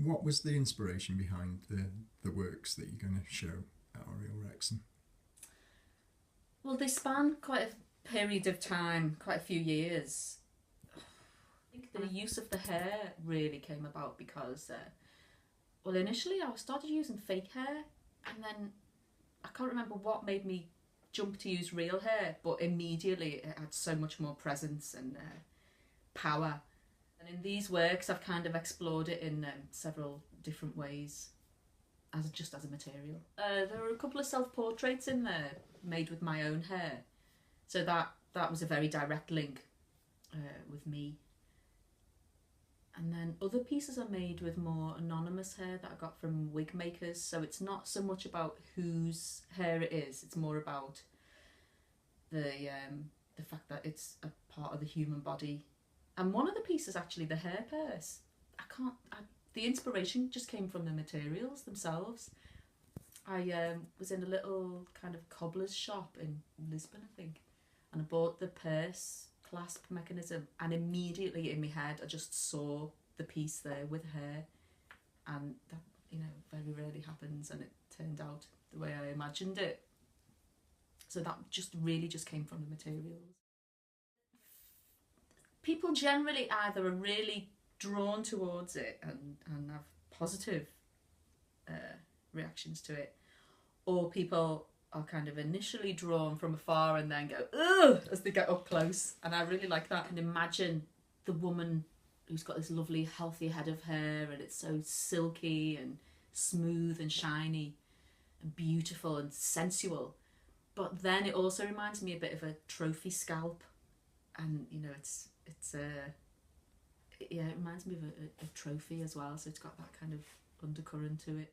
What was the inspiration behind the works that you're going to show at Oriel Wrexham? Well, they span quite a period of time, quite a few years. I think the use of the hair really came about because, well, initially I started using fake hair, and then I can't remember what made me jump to use real hair, but immediately it had so much more presence and power. And in these works, I've kind of explored it in several different ways, just as a material. There are a couple of self-portraits in there made with my own hair, so that was a very direct link with me. And then other pieces are made with more anonymous hair that I got from wig makers, so it's not so much about whose hair it is, it's more about the fact that it's a part of the human body. And one of the pieces, actually, the hair purse, the inspiration just came from the materials themselves. I was in a little kind of cobbler's shop in Lisbon, I think, and I bought the purse clasp mechanism, and immediately in my head I just saw the piece there with hair, and that, you know, very rarely happens, and it turned out the way I imagined it. So that just really just came from the materials. People generally either are really drawn towards it and have positive reactions to it, or people are kind of initially drawn from afar and then go ugh as they get up close. And I really like that. And imagine the woman who's got this lovely healthy head of hair, and it's so silky and smooth and shiny and beautiful and sensual, but then it also reminds me a bit of a trophy scalp. And you know, yeah, it reminds me of a trophy as well, so it's got that kind of undercurrent to it.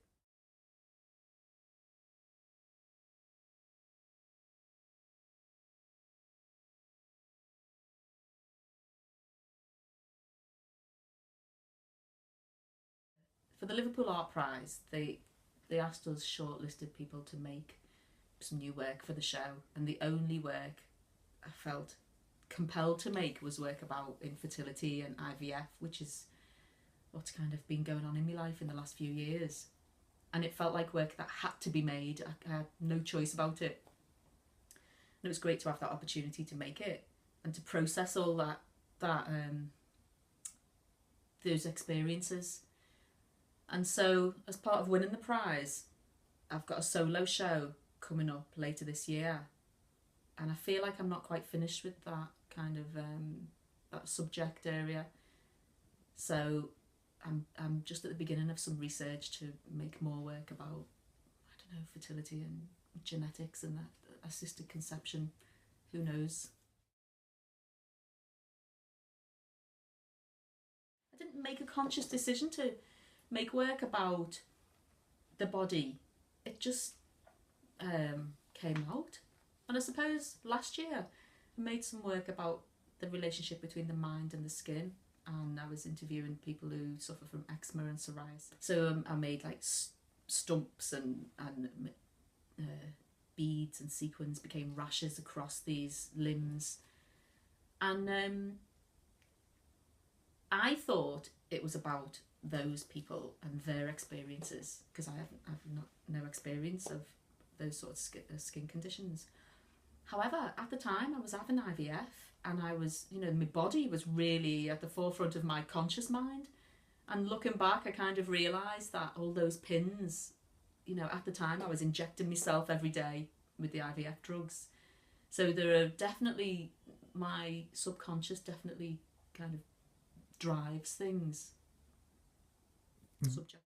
For the Liverpool Art Prize, they asked us shortlisted people to make some new work for the show, and the only work I felt compelled to make was work about infertility and IVF, which is what's kind of been going on in my life in the last few years. And it felt like work that had to be made. I had no choice about it. And it was great to have that opportunity to make it and to process all that those experiences. And so, as part of winning the prize, I've got a solo show coming up later this year, and I feel like I'm not quite finished with that kind of that subject area. So I'm just at the beginning of some research to make more work about, I don't know, fertility and genetics and that assisted conception. Who knows? I didn't make a conscious decision to make work about the body. It just came out. And I suppose last year I made some work about the relationship between the mind and the skin, and I was interviewing people who suffer from eczema and psoriasis. So I made like stumps and beads and sequins became rashes across these limbs, and I thought it was about those people and their experiences, because I've no experience of those sorts of skin conditions. However, at the time I was having IVF, and I was, you know, my body was really at the forefront of my conscious mind. And looking back, I kind of realised that all those pins, you know, at the time I was injecting myself every day with the IVF drugs. So there are definitely, my subconscious definitely kind of drives things. Subject.